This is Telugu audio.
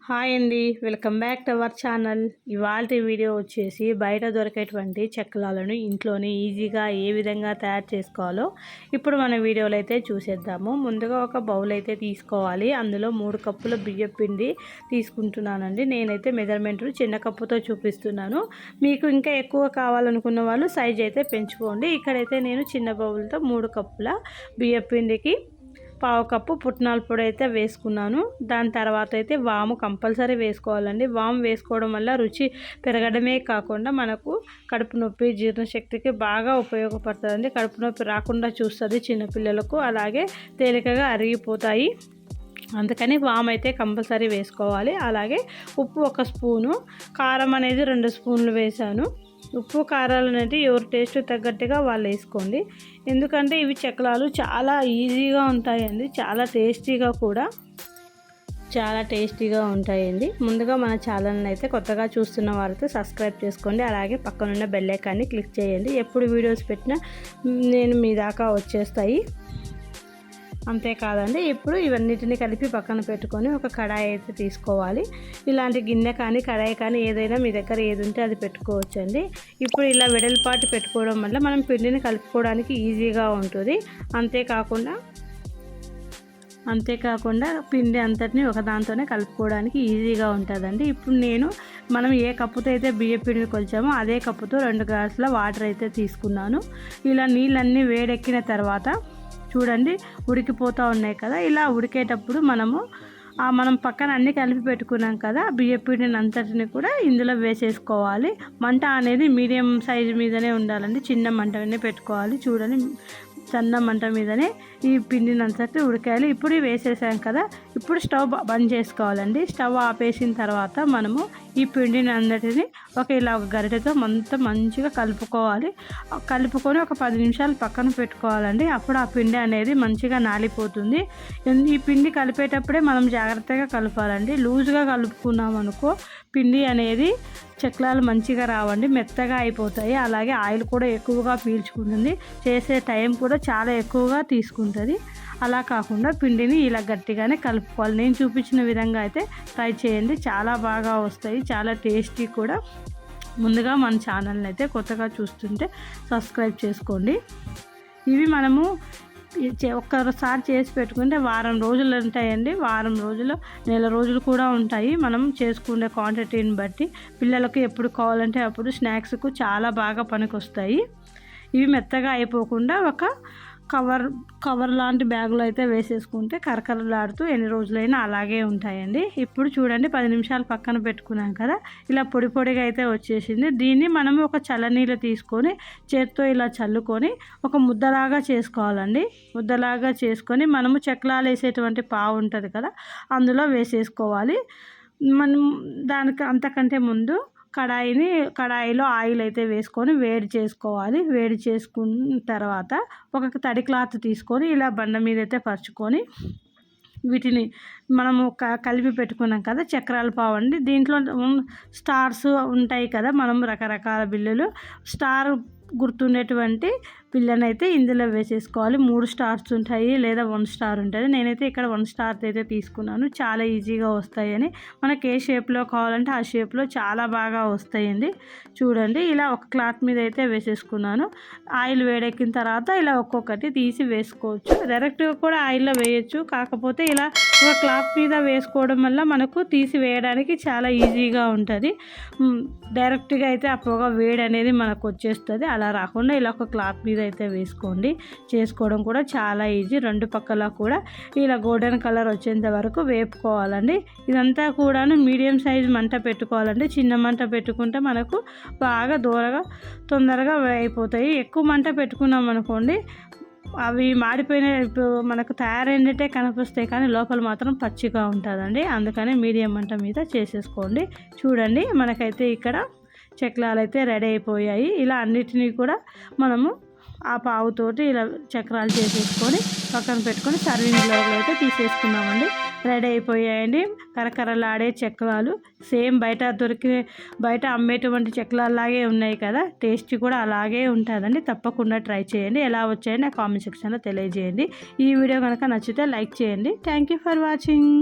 హాయ్ అండి, welcome back to our channel. ఇవాల్టి వీడియో వచ్చేసి బయట దొరికేటువంటి చెక్కలాలను ఇంట్లోనే ఈజీగా ఏ విధంగా తయారు చేసుకోవాలో ఇప్పుడు మన వీడియోలో అయితే చూసేద్దాము. ముందుగా ఒక బౌల్ అయితే తీసుకోవాలి. అందులో 3 కప్పుల బియ్యం పిండి తీసుకుంటున్నానండి. నేనైతే మెజర్మెంట్ చిన్న కప్పుతో చూపిస్తున్నాను. మీకు ఇంకా ఎక్కువ కావాలనుకున్న వాళ్ళు సైజ్ అయితే పెంచుకోండి. ఇక్కడైతే నేను చిన్న బౌల్తో 3 కప్పుల బియ్యం పిండికి 1/2 కప్పు పుట్నాల పొడి అయితే వేసుకున్నాను. దాని తర్వాత అయితే వాము కంపల్సరీ వేసుకోవాలండి. వాము వేసుకోవడం వల్ల రుచి పెరగడమే కాకుండా మనకు కడుపు నొప్పి, జీర్ణశక్తికి బాగా ఉపయోగపడుతుందండి. కడుపు నొప్పి రాకుండా చూస్తుంది చిన్నపిల్లలకు, అలాగే తేలికగా అరిగిపోతాయి. అందుకని వాము అయితే కంపల్సరీ వేసుకోవాలి. అలాగే ఉప్పు 1 స్పూను, కారం అనేది 2 స్పూన్లు వేసాను. ఉప్పు కారాలు అనేది ఎవరి టేస్ట్ తగ్గట్టుగా వాళ్ళు వేసుకోండి. ఎందుకంటే ఇవి చెక్కలాలు చాలా ఈజీగా ఉంటాయండి, చాలా టేస్టీగా ఉంటాయండి. ముందుగా మన ఛానల్ని అయితే కొత్తగా చూస్తున్న వారితో సబ్స్క్రైబ్ చేసుకోండి. అలాగే పక్కనున్న బెల్ ఐకాన్ని క్లిక్ చేయండి. ఎప్పుడు వీడియోస్ పెట్టినా నేను మీ దాకా వచ్చేస్తాయి. అంతేకాదండి, ఇప్పుడు ఇవన్నిటిని కలిపి పక్కన పెట్టుకొని ఒక కడాయి అయితే తీసుకోవాలి. ఇలాంటి గిన్నె కానీ కడాయి కానీ ఏదైనా మీ దగ్గర ఏది ఉంటే అది పెట్టుకోవచ్చండి. ఇప్పుడు ఇలా వెడల్పాటు పెట్టుకోవడం వల్ల మనం పిండిని కలుపుకోవడానికి ఈజీగా ఉంటుంది. అంతేకాకుండా పిండి అంతటిని ఒక దాంతోనే కలుపుకోవడానికి ఈజీగా ఉంటుందండి. ఇప్పుడు మనం ఏ కప్పుతో అయితే బియ్యం పిండిని కొలిచామో అదే కప్పుతో 2 గ్లాసుల వాటర్ అయితే తీసుకున్నాను. ఇలా నీళ్ళన్నీ వేడెక్కిన తర్వాత చూడండి ఉడికిపోతూ ఉన్నాయి కదా. ఇలా ఉడికేటప్పుడు మనం పక్కన అన్నీ కలిపి పెట్టుకున్నాం కదా, బియ్యం పిండిని అంతటిని కూడా ఇందులో వేసేసుకోవాలి. మంట అనేది మీడియం సైజు మీదనే ఉండాలండి, చిన్న మంటనే పెట్టుకోవాలి. చూడండి, సన్న మంట మీదనే ఈ పిండిని అంతటి ఉడకాలి. ఇప్పుడు వేసేసాం కదా, ఇప్పుడు స్టవ్ బంద్ చేసుకోవాలండి. స్టవ్ ఆపేసిన తర్వాత మనము ఈ పిండిని అందటిని ఇలా ఒక గరిటెతో మంచిగా కలుపుకొని ఒక 10 నిమిషాలు పక్కన పెట్టుకోవాలండి. అప్పుడు ఆ పిండి అనేది మంచిగా నాలిపోతుంది. ఈ పిండి కలిపేటప్పుడే మనం జాగ్రత్తగా కలపాలండి. లూజ్గా కలుపుకున్నాం అనుకో పిండి అనేది చెక్కలాలు మంచిగా రావండి, మెత్తగా అయిపోతాయి. అలాగే ఆయిల్ కూడా ఎక్కువగా పీల్చుకుంటుంది, చేసే టైం కూడా చాలా ఎక్కువగా తీసుకుంటుంది. అలా కాకుండా పిండిని ఇలా గట్టిగానే కలుపుకోవాలి. నేను చూపించిన విధంగా అయితే ట్రై చేయండి, చాలా బాగా వస్తాయి, చాలా టేస్టీ కూడా. ముందుగా మన ఛానల్ని అయితే కొత్తగా చూస్తుంటే సబ్స్క్రైబ్ చేసుకోండి. ఇవి మనము ఒక్కసారి చేసి పెట్టుకుంటే వారం రోజులు ఉంటాయండి. వారం రోజులు, నెల రోజులు కూడా ఉంటాయి. మనం చేసుకునే క్వాంటిటీని బట్టి పిల్లలకు ఎప్పుడు కావాలంటే అప్పుడు స్నాక్స్కు చాలా బాగా పనికొస్తాయి. ఇవి మెత్తగా అయిపోకుండా ఒక కవర్ లాంటి బ్యాగులో అయితే వేసేసుకుంటే కరకరలాడుతూ ఎన్ని రోజులైనా అలాగే ఉంటాయండి. ఇప్పుడు చూడండి 10 నిమిషాలు పక్కన పెట్టుకున్నాం కదా, ఇలా పొడిగా అయితే వచ్చేసింది. దీన్ని మనం ఒక చల్లనీళ్ళు తీసుకొని చేత్తో ఇలా చల్లుకొని ఒక ముద్దలాగా చేసుకోవాలండి. ముద్దలాగా చేసుకొని మనము చెక్కలాలు వేసేటువంటి పావు ఉంటుంది కదా, అందులో వేసేసుకోవాలి. మనం దానికి అంతకంటే ముందు కడాయిలో ఆయిల్ అయితే వేసుకొని వేడి చేసుకోవాలి. వేడి చేసుకున్న తర్వాత ఒక తడి క్లాత్ తీసుకొని ఇలా బండ మీద అయితే పరుచుకొని వీటిని మనము కలిపి పెట్టుకున్నాం కదా చక్రాల పావు అండి. దీంట్లో స్టార్స్ ఉంటాయి కదా, మనం రకరకాల బిళ్ళలు స్టార్ గుర్తుండేటువంటి పిల్లని అయితే ఇందులో వేసేసుకోవాలి. 3 స్టార్స్ ఉంటాయి లేదా 1 స్టార్ ఉంటుంది. నేనైతే ఇక్కడ 1 స్టార్ అయితే తీసుకున్నాను, చాలా ఈజీగా వస్తాయని. మనకి ఏ షేప్లో కావాలంటే ఆ షేప్లో చాలా బాగా వస్తాయండి. చూడండి, ఇలా ఒక క్లాత్ మీద అయితే వేసేసుకున్నాను. ఆయిల్ వేడెక్కిన తర్వాత ఇలా ఒక్కొక్కటి తీసి వేసుకోవచ్చు. డైరెక్ట్గా కూడా ఆయిల్లో వేయచ్చు, కాకపోతే ఇలా ఒక క్లాత్ మీద వేసుకోవడం వల్ల మనకు తీసి వేయడానికి చాలా ఈజీగా ఉంటుంది. డైరెక్ట్గా అయితే ఆ పొగ వేడి అనేది మనకు వచ్చేస్తుంది. అలా రాకుండా ఇలా ఒక క్లాత్ మీద అయితే వేసుకోండి. చేసుకోవడం కూడా చాలా ఈజీ. 2 పక్కల కూడా ఇలా గోల్డెన్ కలర్ వచ్చేంత వరకు వేపుకోవాలండి. ఇదంతా కూడాను మీడియం సైజ్ మంట పెట్టుకోవాలండి. చిన్న మంట పెట్టుకుంటే మనకు బాగా తొందరగా అయిపోతాయి. ఎక్కువ మంట పెట్టుకున్నాం అనుకోండి అవి మాడిపోయిన మనకు తయారైనట్టే కనిపిస్తాయి, కానీ లోపల మాత్రం పచ్చిగా ఉంటుందండి. అందుకని మీడియం మంట మీద చేసేసుకోండి. చూడండి, మనకైతే ఇక్కడ చక్రాలు అయితే రెడీ అయిపోయాయి. ఇలా అన్నిటినీ కూడా మనము ఆ పావుతోటి ఇలా చక్రాలు చేసేసుకొని పక్కన పెట్టుకొని సర్వింగ్లో అయితే తీసేసుకున్నామండి. రెడీ అయిపోయాయండి కరకరలాడే చక్రాలు. సేమ్ బయట అమ్మేటువంటి చక్రాల్లాగే ఉన్నాయి కదా, టేస్ట్ కూడా అలాగే ఉంటుందండి. తప్పకుండా ట్రై చేయండి. ఎలా వచ్చాయో నా కామెంట్ సెక్షన్లో తెలియజేయండి. ఈ వీడియో కనుక నచ్చితే లైక్ చేయండి. Thank you for watching.